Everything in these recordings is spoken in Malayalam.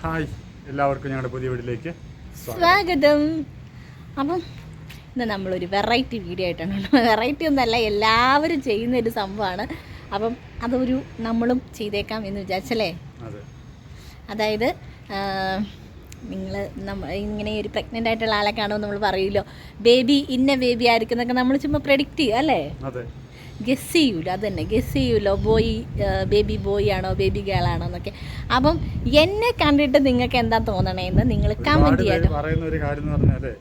ഹായ്, എല്ലാവർക്കും ഞങ്ങളുടെ പുതിയ വീട്ടിലേക്ക് സ്വാഗതം. അപ്പം ഇന്ന് നമ്മളൊരു വെറൈറ്റി വീഡിയോ ആയിട്ടാണ്. വെറൈറ്റി ഒന്നല്ല, എല്ലാവരും ചെയ്യുന്ന ഒരു സംഭവമാണ്. അപ്പം അതൊരു നമ്മളും ചെയ്തേക്കാം എന്ന് വിചാരിച്ചല്ലേ. അതായത് നിങ്ങൾ ഇങ്ങനെ ഒരു പ്രഗ്നൻ്റ് ആയിട്ടുള്ള ആളെ കാണുമ്പോൾ നമ്മൾ പറയുമല്ലോ, ബേബി ഇന്ന ബേബി ആയിരിക്കും എന്നൊക്കെ നമ്മൾ ചുമ്മാ പ്രെഡിക്റ്റ് ചെയ്യും അല്ലേ, ഗസ് ചെയ്യൂല്ലോ. അത് തന്നെ, ഗസ് ചെയ്യുമല്ലോ, ബേബി ബോയ് ആണോ ബേബി ഗേൾ ആണോ എന്നൊക്കെ. അപ്പം എന്നെ കണ്ടിട്ട് നിങ്ങൾക്ക് എന്താ തോന്നണേന്ന് നിങ്ങൾ കമന്റ് ചെയ്യാം. പറയുന്ന ഒരു കാര്യം എന്ന് പറഞ്ഞാല്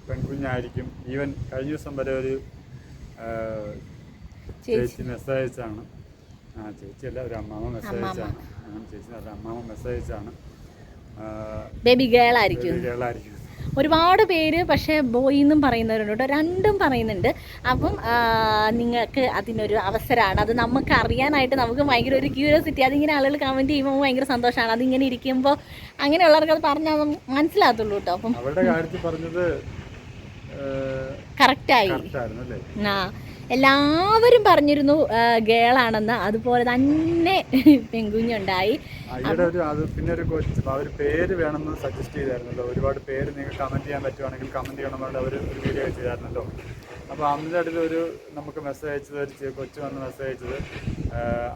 പെൺകുഞ്ഞായിരിക്കും. ഈവൻ കഴിഞ്ഞ ദിവസം വരെ ഒരു ചേച്ചി മെസ്സേജ് അയച്ചാണ്, ചേച്ചിയല്ല ഒരു അമ്മാമ മെസ്സേജ് അയച്ചാണ്, ചേച്ചി അല്ല അമ്മാമ മെസ്സേജ് അയച്ചാണ് ബേബി ഗേൾ ആയിരിക്കും. ഒരുപാട് പേര് പക്ഷേ ബോയ് എന്നും പറയുന്നവരുണ്ട് കേട്ടോ, രണ്ടും പറയുന്നുണ്ട്. അപ്പം നിങ്ങൾക്ക് അതിനൊരു അവസരമാണ്. അത് നമുക്ക് അറിയാനായിട്ട് നമുക്ക് ഭയങ്കര ഒരു ക്യൂരിയോസിറ്റി. അതിങ്ങനെ ആളുകൾ കമൻറ്റ് ചെയ്യുമ്പോൾ ഭയങ്കര സന്തോഷമാണ്. അതിങ്ങനെ ഇരിക്കുമ്പോൾ അങ്ങനെയുള്ളവർക്ക് അത് പറഞ്ഞാൽ മനസ്സിലാകത്തുള്ളൂ കേട്ടോ. അപ്പം അവരുടെ കാര്യത്തിൽ പറഞ്ഞത് കറക്റ്റായി. എല്ലാവരും പറഞ്ഞിരുന്നു ഗേളാണെന്ന്. അതുപോലെ തന്നെ പെൺകുഞ്ഞുണ്ടായി. പിന്നെ ഒരു കൊച്ചു ഒരു പേര് വേണമെന്ന് സജസ്റ്റ് ചെയ്തായിരുന്നല്ലോ. ഒരുപാട് പേര് നിങ്ങൾക്ക് കമന്റ് ചെയ്യാൻ പറ്റുവാണെങ്കിൽ കമന്റ് ചെയ്യണമെന്നുള്ള ഒരു വീഡിയോ ചെയ്തായിരുന്നല്ലോ. അപ്പോൾ അതിൻ്റെ അടുത്ത് ഒരു നമുക്ക് മെസ്സേജ് അയച്ചത്, ഒരു കൊച്ചു വന്ന് മെസ്സേജ് അയച്ചത്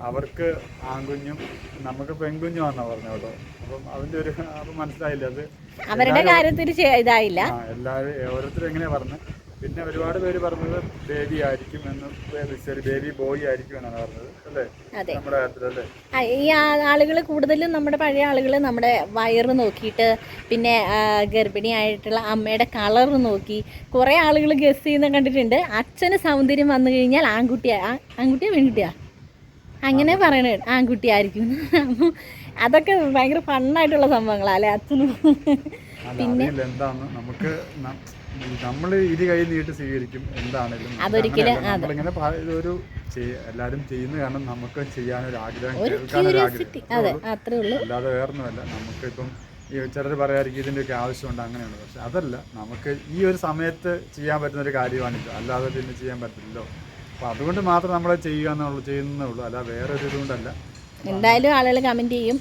അവർക്ക് ആൺകുഞ്ഞും നമുക്ക് പെൺകുഞ്ഞും ആണെന്നാണ് പറഞ്ഞത് കേട്ടോ. അപ്പം അതിൻ്റെ ഒരു അപ്പം മനസ്സിലായില്ല, അത് അവരുടെ കാര്യത്തിൽ ഇതായില്ല. എല്ലാവരും ഓരോരുത്തരും എങ്ങനെയാണ് പറഞ്ഞത്. പിന്നെ ഒരുപാട് പേര് പറഞ്ഞത് ബേബി ആയിരിക്കും എന്ന്, ബേബി ബോയ് ആയിരിക്കും എന്നാണ് പറഞ്ഞത് അല്ലേ, നമ്മുടെ കാര്യത്തിലല്ലേ. ഈ ആളുകൾ കൂടുതലും നമ്മുടെ പഴയ ആളുകൾ നമ്മുടെ വയറ് നോക്കിയിട്ട് പിന്നെ ഗർഭിണിയായിട്ടുള്ള അമ്മയുടെ കളർ നോക്കി കുറേ ആളുകൾ ഗസ് ചെയ്യുന്ന കണ്ടിട്ടുണ്ട്. അച്ഛന് സൗന്ദര്യം വന്നു കഴിഞ്ഞാൽ ആൺകുട്ടിയാ പെൺകുട്ടിയാ അങ്ങനെ പറയണേ, ആൺകുട്ടിയായിരിക്കും. അപ്പം അതൊക്കെ ഭയങ്കര ഫണ്ണായിട്ടുള്ള സംഭവങ്ങളാ അല്ലേ അച്ഛനും. പിന്നെ എന്താണ് നമുക്ക് നമ്മൾ ഇരു കൈ നീട്ടി സ്വീകരിക്കും എന്താണെങ്കിലും. അതൊരിക്കലും നമ്മളിങ്ങനെ ഒരു എല്ലാവരും ചെയ്യുന്ന കാരണം നമുക്ക് ചെയ്യാനൊരു ആഗ്രഹം, അത്രേ ഉള്ളൂ, അല്ലാതെ വേറൊന്നുമല്ല. നമുക്കിപ്പം ഈ ചിലർ പറയായിരിക്കും ഇതിൻ്റെയൊക്കെ ആവശ്യമുണ്ട്, അങ്ങനെയാണ്. പക്ഷെ അതല്ല, നമുക്ക് ഈ ഒരു സമയത്ത് ചെയ്യാൻ പറ്റുന്ന ഒരു കാര്യമാണിത്, അല്ലാതെ പിന്നെ ചെയ്യാൻ പറ്റില്ലല്ലോ. അപ്പോൾ അതുകൊണ്ട് മാത്രം നമ്മൾ ചെയ്യുന്നേ ഉള്ളൂ, അല്ല വേറെ ഒരു ഇതുകൊണ്ടല്ല. എന്തായാലും ആളുകൾ കമന്റ് ചെയ്യും,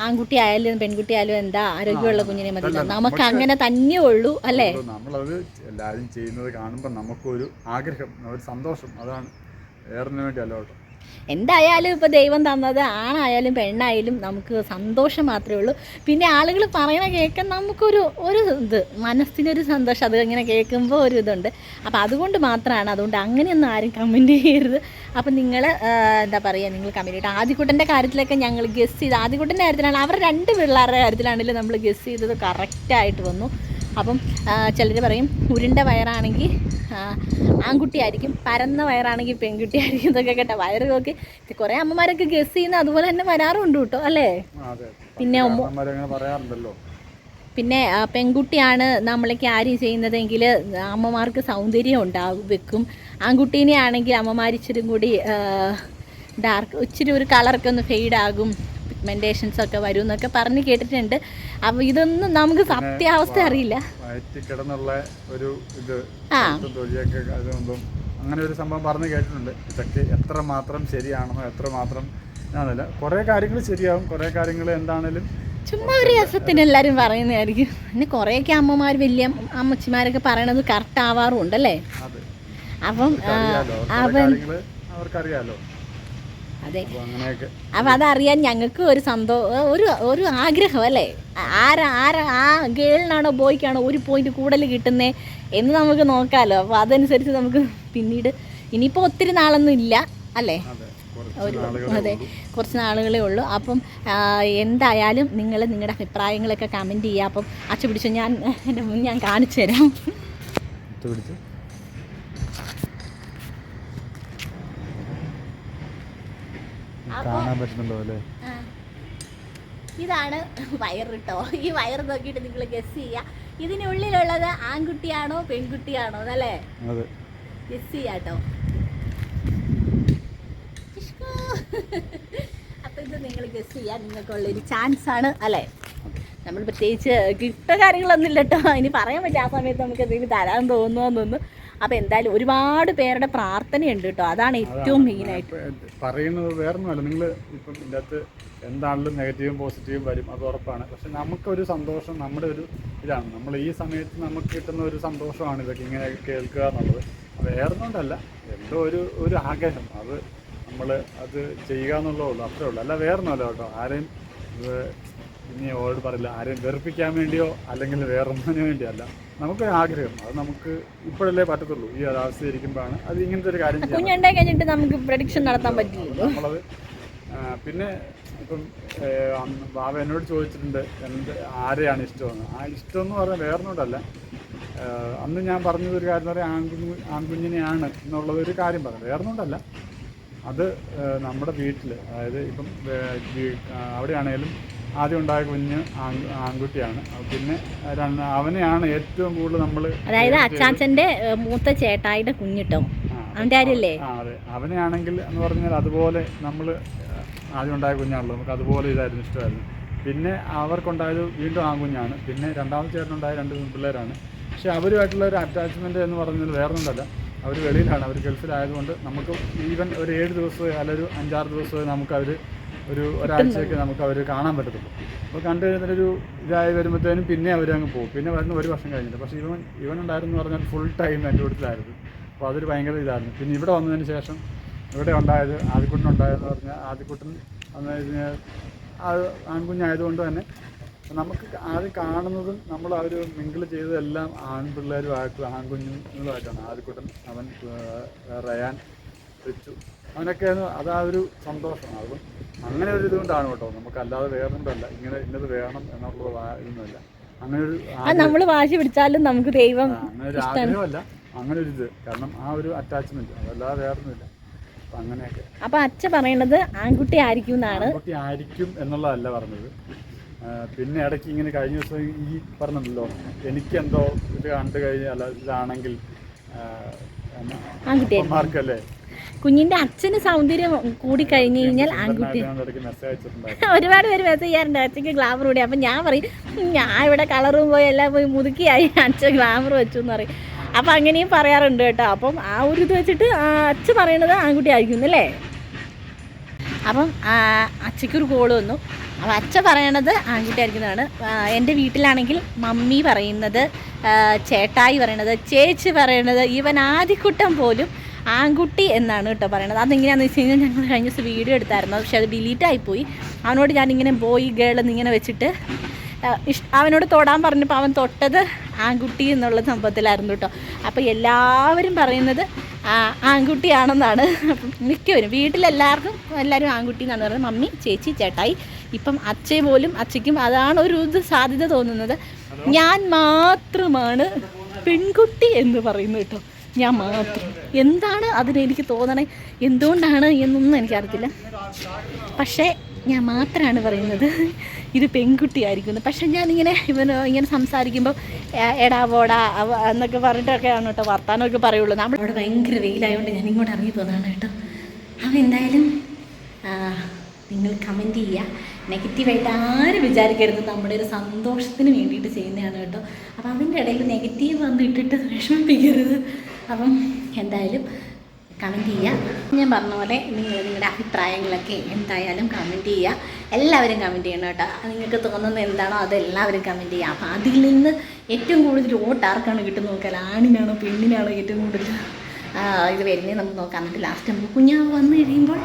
ആൺകുട്ടി ആയാലും പെൺകുട്ടി ആയാലും എന്താ ആരോഗ്യമുള്ള കുഞ്ഞിനെ മതി. നമുക്ക് അങ്ങനെ തന്നെ ഉള്ളൂ അല്ലേ. നമ്മളത് എല്ലാവരും ചെയ്യുന്നത് കാണുമ്പോൾ നമുക്കൊരു ആഗ്രഹം, ഒരു സന്തോഷം, അതാണ്, വേറൊന്നിനു വേണ്ടി അല്ല കേട്ടോ. എന്തായാലും ഇപ്പോൾ ദൈവം തന്നത് ആണായാലും പെണ്ണായാലും നമുക്ക് സന്തോഷം മാത്രമേ ഉള്ളൂ. പിന്നെ ആളുകൾ പറയണ കേൾക്കാൻ നമുക്കൊരു ഇത് മനസ്സിനൊരു സന്തോഷം, അത് ഇങ്ങനെ കേൾക്കുമ്പോൾ ഒരു ഇതുണ്ട്. അപ്പോൾ അതുകൊണ്ട് മാത്രമാണ്. അതുകൊണ്ട് അങ്ങനെയൊന്നും ആരും കമൻറ്റ് ചെയ്യരുത്. അപ്പം നിങ്ങൾ എന്താ പറയുക, നിങ്ങൾ കമൻറ്റ് ചെയ്തിട്ട് ആദ്യക്കുട്ടൻ്റെ കാര്യത്തിലൊക്കെ ഞങ്ങൾ ഗസ് ചെയ്ത്, ആദ്യക്കുട്ടൻ്റെ കാര്യത്തിലാണ്, അവരുടെ രണ്ട് പിള്ളേരുടെ കാര്യത്തിലാണെങ്കിലും നമ്മൾ ഗസ് ചെയ്തത് കറക്റ്റായിട്ട് വന്നു. അപ്പം ചിലർ പറയും ഉരുണ്ട വയറാണെങ്കിൽ ആൺകുട്ടിയായിരിക്കും, പരന്ന വയറാണെങ്കിൽ പെൺകുട്ടിയായിരിക്കും എന്നൊക്കെ കേട്ടോ. വയറ് നോക്കി കുറേ അമ്മമാരൊക്കെ ഗസ് ചെയ്യുന്ന അതുപോലെ തന്നെ വരാറുണ്ട് കേട്ടോ അല്ലേ. പിന്നെ പെൺകുട്ടിയാണ് നമ്മൾ ക്യാരി ചെയ്യുന്നതെങ്കിൽ അമ്മമാർക്ക് സൗന്ദര്യം വെക്കും. ആൺകുട്ടീനെ ആണെങ്കിൽ അമ്മമാർ ഇച്ചിരി കൂടി ഇച്ചിരി ഒരു കളറൊക്കെ ഒന്ന് ഫെയ്ഡാകും, പിഗ്മെന്റേഷൻസ് ഒക്കെ വരും എന്നൊക്കെ പറഞ്ഞ് കേട്ടിട്ടുണ്ട്. അപ്പോൾ ഇതൊന്നും നമുക്ക് സത്യാവസ്ഥ അറിയില്ല. അങ്ങനെ ഒരു സംഭവം പറഞ്ഞു കേട്ടിട്ടുണ്ട്. ഇതൊക്കെ എത്രമാത്രം ശരിയാണെന്നോ എത്രമാത്രം ആണല്ല, കുറേ കാര്യങ്ങൾ ശരിയാവും, കുറേ കാര്യങ്ങൾ എന്താണേലും ചുമ്മാ ഒരു രസത്തിന് എല്ലാവരും പറയുന്നതായിരിക്കും. പിന്നെ കുറേയൊക്കെ അമ്മമാർ വലിയ അമ്മച്ചിമാരൊക്കെ പറയണത് കറക്റ്റ് ആവാറുണ്ടല്ലേ. അപ്പം അവർക്കറിയാലോ. അതെ, അപ്പം അതറിയാൻ ഞങ്ങൾക്ക് ഒരു ഒരു ആഗ്രഹം അല്ലേ. ആ ഗേളിനാണോ ബോയ്ക്കാണോ ഒരു പോയിന്റ് കൂടുതൽ കിട്ടുന്നേ എന്ന് നമുക്ക് നോക്കാമല്ലോ. അപ്പോൾ അതനുസരിച്ച് നമുക്ക് പിന്നീട് ഇനിയിപ്പോൾ ഒത്തിരി നാളൊന്നും ഇല്ല അല്ലേ, അതെ, കുറച്ച് നാളുകളേ ഉള്ളൂ. അപ്പം എന്തായാലും നിങ്ങൾ നിങ്ങളുടെ അഭിപ്രായങ്ങളൊക്കെ കമൻറ്റ് ചെയ്യുക. അപ്പം അച്ഛ പിടിച്ചു, ഞാൻ കാണിച്ചു തരാം. കാണാൻ പറ്റുന്നുണ്ടോ അല്ലേ. ഇതാണ് വയറ് കേട്ടോ. ഈ വയറ് നോക്കിയിട്ട് നിങ്ങൾ ഗസ് ചെയ്യുക, ഇതിനുള്ളിലുള്ളത് ആൺകുട്ടിയാണോ പെൺകുട്ടിയാണോ എന്നല്ലേ ഗസ് ചെയ്യാട്ടോ. അപ്പം ഇത് നിങ്ങൾ ഗസ് ചെയ്യുക, നിങ്ങൾക്കുള്ളൊരു ചാൻസ് ആണ് അല്ലേ. നമ്മൾ പ്രത്യേകിച്ച് ഗിഫ്റ്റ് കാര്യങ്ങളൊന്നും ഇല്ല കേട്ടോ, ഇനി പറയാൻ പറ്റും. ആ സമയത്ത് നമുക്ക് എന്തെങ്കിലും തരാൻ തോന്നുന്നു. അപ്പോൾ എന്തായാലും ഒരുപാട് പേരുടെ പ്രാർത്ഥനയുണ്ട് കേട്ടോ, അതാണ് ഏറ്റവും മെയിനായിട്ട് പറയുന്നത്. വേറൊന്നുമല്ല, നിങ്ങൾ ഇപ്പം ഇതിനകത്ത് എന്താണെങ്കിലും നെഗറ്റീവും പോസിറ്റീവും വരും, അത് ഉറപ്പാണ്. പക്ഷെ നമുക്കൊരു സന്തോഷം, നമ്മുടെ ഒരു ഇതാണ്, നമ്മൾ ഈ സമയത്ത് നമുക്ക് കിട്ടുന്ന ഒരു സന്തോഷമാണ് ഇതൊക്കെ ഇങ്ങനെ കേൾക്കുക എന്നുള്ളത്. വേറൊന്നുകൊണ്ടല്ല, എന്തോ ഒരു ആഗ്രഹം, അത് നമ്മൾ അത് ചെയ്യുക എന്നുള്ളതേ ഉള്ളൂ, അത്രേ ഉള്ളൂ. അല്ല വേറൊന്നുമല്ല കേട്ടോ. ആരെയും ഇനി ഓട് പറയില്ല, ആരെയും വെറുപ്പിക്കാൻ വേണ്ടിയോ അല്ലെങ്കിൽ വേറൊന്നിനു വേണ്ടിയല്ല. നമുക്കൊരു ആഗ്രഹം, അത് നമുക്ക് ഇപ്പോഴല്ലേ പറ്റത്തുള്ളൂ. ഈ ഒരവസ്ഥ ഇരിക്കുമ്പോഴാണ് അത് ഇങ്ങനത്തെ ഒരു കാര്യം കുഞ്ഞുണ്ടായി കഴിഞ്ഞിട്ട് നമുക്ക് പ്രഡിക്ഷൻ നടത്താൻ പറ്റില്ലല്ലോ. നമ്മളത് പിന്നെ ഇപ്പം ബാബ എന്നോട് ചോദിച്ചിട്ടുണ്ട് ആരെയാണ് ഇഷ്ടമെന്ന്. ആ ഇഷ്ടമെന്ന് പറഞ്ഞാൽ വേറൊന്നുകൊണ്ടല്ല, അന്ന് ഞാൻ പറഞ്ഞതൊരു കാര്യം എന്ന് പറയാം, ആൺകുഞ്ഞിനെയാണ് എന്നുള്ളതൊരു കാര്യം പറഞ്ഞു, വേറൊന്നുകൊണ്ടല്ല. അത് നമ്മുടെ വീട്ടിൽ, അതായത് ഇപ്പം അവിടെയാണെങ്കിലും ആദ്യം ഉണ്ടായ കുഞ്ഞ് ആൺകുട്ടിയാണ്. പിന്നെ അവനെയാണ് ഏറ്റവും കൂടുതൽ നമ്മൾ, അതായത് അച്ചാച്ചന്റെ മൂത്ത ചേട്ടായിയുടെ കുഞ്ഞിട്ടോ, അവന്റെ കാര്യല്ലേ? അതെ, അവനെയാണെങ്കിൽ എന്ന് പറഞ്ഞാൽ അതുപോലെ നമ്മൾ ആദ്യം ഉണ്ടായ കുഞ്ഞാണല്ലോ, നമുക്ക് അതുപോലെ ഇതായിരുന്നു, ഇഷ്ടമായിരുന്നു. പിന്നെ അവർക്കുണ്ടായത് വീണ്ടും ആൺകുഞ്ഞാണ്. പിന്നെ രണ്ടാമത്തെ ചേട്ടനുണ്ടായ 2 പിള്ളേരാണ്. പക്ഷെ അവരുമായിട്ടുള്ള ഒരു അറ്റാച്ച്മെൻറ്റ് എന്ന് പറഞ്ഞാൽ വേറൊന്നുമല്ല, അവർ വെളിയിലാണ്, അവർ ഗൾഫിലായതുകൊണ്ട് നമുക്ക് ഈവൻ ഒരു 7 ദിവസമോ അല്ലെങ്കിൽ ഒരു 5-6 ദിവസമോ നമുക്കവർ ഒരാഴ്ചയൊക്കെ നമുക്ക് അവർ കാണാൻ പറ്റത്തുള്ളൂ. അപ്പോൾ കണ്ടു കഴിഞ്ഞൊരു ഇതായി വരുമ്പോഴത്തേനും പിന്നെ അവരങ്ങ് പോകും. പിന്നെ വരുന്ന 1 വർഷം കഴിഞ്ഞിട്ട്. പക്ഷേ ഇവനുണ്ടായിരുന്നു പറഞ്ഞാൽ ഫുൾ ടൈം എൻ്റെ വീട്ടിലായിരുന്നു. അപ്പോൾ അതൊരു ഭയങ്കര ഇതായിരുന്നു. പിന്നെ ഇവിടെ വന്നതിന് ശേഷം ഇവിടെ ഉണ്ടായത് ആദ്യക്കുട്ടനുണ്ടായതെന്ന് പറഞ്ഞാൽ, ആദ്യക്കുട്ടൻ വന്നു കഴിഞ്ഞാൽ അത് ആൺകുഞ്ഞായതുകൊണ്ട് തന്നെ നമുക്ക് ആദ്യം കാണുന്നതും നമ്മൾ അവർ മിങ്കിൾ ചെയ്തതെല്ലാം ആൺകുഞ്ഞുങ്ങളുമായിട്ടാണ്. ആദ്യക്കുട്ടൻ, അവൻ, റയാൻ, റിച്ചു, അവനൊക്കെ അതാ ഒരു സന്തോഷം. അതും അങ്ങനെ ഒരു ഇതുകൊണ്ടാണ് കേട്ടോ, നമുക്കല്ലാതെ വേറൊന്നുമല്ല, ഇങ്ങനെ ഇന്നത് വേണം എന്നുള്ള ഇതൊന്നുമില്ല. അങ്ങനെ ഒരു നമ്മൾ വാശി പിടിച്ചാലും നമുക്ക് ദൈവം അങ്ങനെ ഒരു ആഗ്രഹമല്ല, അങ്ങനെ ഒരു ഇത്, കാരണം ആ ഒരു അറ്റാച്ച്മെന്റ്, അതല്ലാതെ വേറൊന്നുമില്ല. അപ്പം അങ്ങനെയൊക്കെ. അപ്പൊ അച്ഛൻ പറയുന്നത് ആൺകുട്ടി ആയിരിക്കും എന്നാണ്. ആൺകുട്ടി ആയിരിക്കും എന്നുള്ളതല്ല പറഞ്ഞത്. പിന്നെ ഇടയ്ക്ക് ഇങ്ങനെ കഴിഞ്ഞ ദിവസം ഈ പറഞ്ഞല്ലോ, എനിക്കെന്തോ ഇത് കണ്ടു കഴിഞ്ഞാൽ ഇതാണെങ്കിൽ ആൺകുട്ടിയല്ലേ, കുഞ്ഞിന്റെ അച്ഛന് സൗന്ദര്യം കൂടി കഴിഞ്ഞു കഴിഞ്ഞാൽ ആൺകുട്ടി. ഒരുപാട് പേര് മെസ്സേജ് ചെയ്യാറുണ്ട് അച്ഛക്ക് ഗ്ലാമർ കൂടി. അപ്പം ഞാൻ പറയും, ഞാൻ ഇവിടെ കളറും പോയി എല്ലാം പോയി മുതുക്കിയായി, അച്ഛൻ ഗ്ലാമർ വെച്ചു എന്ന് പറയും. അപ്പം അങ്ങനെയും പറയാറുണ്ട് കേട്ടോ. അപ്പം ആ ഒരു ഇത് വെച്ചിട്ട് അച്ഛൻ പറയണത് ആൺകുട്ടി ആയിരിക്കും അല്ലേ. അപ്പം അച്ഛക്കൊരു കോള് വന്നു. അപ്പം അച്ഛൻ പറയണത് ആൺകുട്ടി ആയിരിക്കുന്നതാണ്. എൻ്റെ വീട്ടിലാണെങ്കിൽ മമ്മി പറയുന്നത്, ചേട്ടായി പറയണത്, ചേച്ചി പറയണത്, ഈവൻ ആദിക്കുട്ടൻ പോലും ആൺകുട്ടി എന്നാണ് കേട്ടോ പറയണത്. അതെങ്ങനെയാണെന്ന് വെച്ച് കഴിഞ്ഞാൽ ഞങ്ങൾ കഴിഞ്ഞ ദിവസം വീഡിയോ എടുത്തായിരുന്നു, പക്ഷെ അത് ഡിലീറ്റായിപ്പോയി. അവനോട് ഞാനിങ്ങനെ ബോയ് ഗേൾ എന്നിങ്ങനെ വെച്ചിട്ട് അവനോട് തൊടാൻ പറഞ്ഞപ്പോൾ അവൻ തൊട്ടത് ആൺകുട്ടി എന്നുള്ള സംഭവത്തിലായിരുന്നു കേട്ടോ. അപ്പോൾ എല്ലാവരും പറയുന്നത് ആൺകുട്ടിയാണെന്നാണ്. അപ്പം മിക്കവരും എല്ലാവരും ആൺകുട്ടി എന്നാണ് പറയുന്നത്. മമ്മി, ചേച്ചി, ചേട്ടായി, ഇപ്പം അച്ഛയ്ക്കും അതാണ് ഒരു ഇത് സാധ്യത തോന്നുന്നത്. ഞാൻ മാത്രമാണ് പെൺകുട്ടി എന്ന് പറയുന്നത് കേട്ടോ, ഞാൻ മാത്രം. എന്താണ് അതിനെനിക്ക് തോന്നണേ, എന്തുകൊണ്ടാണ് എന്നൊന്നും എനിക്കറിയത്തില്ല. പക്ഷേ ഞാൻ മാത്രമാണ് പറയുന്നത് ഇത് പെൺകുട്ടിയായിരിക്കുന്നു. പക്ഷെ ഞാനിങ്ങനെ ഇങ്ങനെ സംസാരിക്കുമ്പോൾ എടാ പോടാ എന്നൊക്കെ പറഞ്ഞിട്ടൊക്കെയാണ് കേട്ടോ വർത്താനമൊക്കെ പറയുള്ളൂ. നമ്മളവിടെ ഭയങ്കര വെയിലായതുകൊണ്ട് ഞാൻ ഇങ്ങോട്ട് ഇറങ്ങി പോകുന്നതാണ് കേട്ടോ. അപ്പോൾ എന്തായാലും നിങ്ങൾ കമൻറ്റ് ചെയ്യുക. നെഗറ്റീവായിട്ട് ആരും വിചാരിക്കരുത്, നമ്മുടെ ഒരു സന്തോഷത്തിന് വേണ്ടിയിട്ട് ചെയ്യുന്നതാണ് കേട്ടോ. അപ്പോൾ അതിൻ്റെ ഇടയിൽ നെഗറ്റീവ് വന്ന് ഇട്ടിട്ട് വിഷമിപ്പിക്കരുത്. അപ്പം എന്തായാലും കമൻറ്റ് ചെയ്യുക. ഞാൻ പറഞ്ഞ പോലെ നിങ്ങളുടെ അഭിപ്രായങ്ങളൊക്കെ എന്തായാലും കമൻറ്റ് ചെയ്യുക. എല്ലാവരും കമൻറ്റ് ചെയ്യണം കേട്ടോ. നിങ്ങൾക്ക് തോന്നുന്നത് എന്താണോ അതെല്ലാവരും കമൻറ്റ് ചെയ്യുക. അപ്പോൾ അതിൽ നിന്ന് ഏറ്റവും കൂടുതൽ വോട്ട് ആർക്കാണ് കിട്ടുന്നത് നോക്കാൻ, ആണിനാണോ പെണ്ണിനാണോ ഏറ്റവും കൂടുതൽ ഇത് വരുന്നത് നമുക്ക് നോക്കാം. എന്നിട്ട് ലാസ്റ്റ് നമുക്ക് കുഞ്ഞാവ് വന്നു കഴിയുമ്പോൾ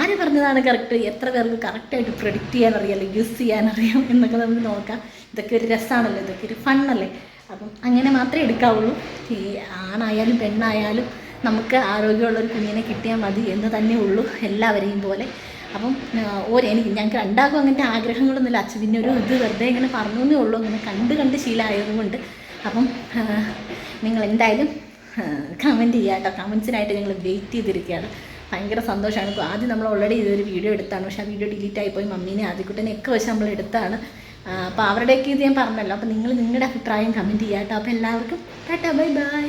ആര് പറഞ്ഞതാണ് കറക്റ്റ്, എത്ര പേർക്ക് കറക്റ്റായിട്ട് പ്രെഡിക്റ്റ് ചെയ്യാനറിയാം, ഗസ് ചെയ്യാനറിയാം എന്നൊക്കെ നമുക്ക് നോക്കാം. ഇതൊക്കെ ഒരു രസമാണല്ലോ, ഇതൊക്കെ ഒരു ഫണ്ണല്ലേ. അപ്പം അങ്ങനെ മാത്രമേ എടുക്കാവുള്ളൂ. ഈ ആണായാലും പെണ്ണായാലും നമുക്ക് ആരോഗ്യമുള്ളൊരു കുഞ്ഞിനെ കിട്ടിയാൽ മതി എന്ന് തന്നെ ഉള്ളൂ, എല്ലാവരെയും പോലെ. അപ്പം ഞങ്ങൾക്ക് രണ്ടാൾക്കും അങ്ങനത്തെ ആഗ്രഹങ്ങളൊന്നുമില്ല. അച്ഛൻ പിന്നെ ഒരു ഇത് വെറുതെ ഇങ്ങനെ പറഞ്ഞേ ഉള്ളൂ, അങ്ങനെ കണ്ട് ശീലമായതുകൊണ്ട്. അപ്പം നിങ്ങൾ എന്തായാലും കമൻറ്റ് ചെയ്യുക കേട്ടോ. കമൻസിനായിട്ട് ഞങ്ങൾ വെയിറ്റ് ചെയ്തിരിക്കുകയാണ്. ഭയങ്കര സന്തോഷമാണ്. ആദ്യം നമ്മൾ ഓൾറെഡി ഇതൊരു വീഡിയോ എടുത്താണ്, പക്ഷേ ആ വീഡിയോ ഡിലീറ്റ് ആയിപ്പോയി. മമ്മീനെ ആദ്യക്കുട്ടനെയൊക്കെ വെച്ച് നമ്മൾ എടുത്താണ്. അപ്പോൾ അവരുടെയൊക്കെ ഇത് ഞാൻ പറഞ്ഞല്ലോ. അപ്പോൾ നിങ്ങൾ നിങ്ങളുടെ അഭിപ്രായം കമൻറ്റ് ചെയ്യാം കേട്ടോ. അപ്പോൾ എല്ലാവർക്കും ടാറ്റാ, ബൈ ബൈ.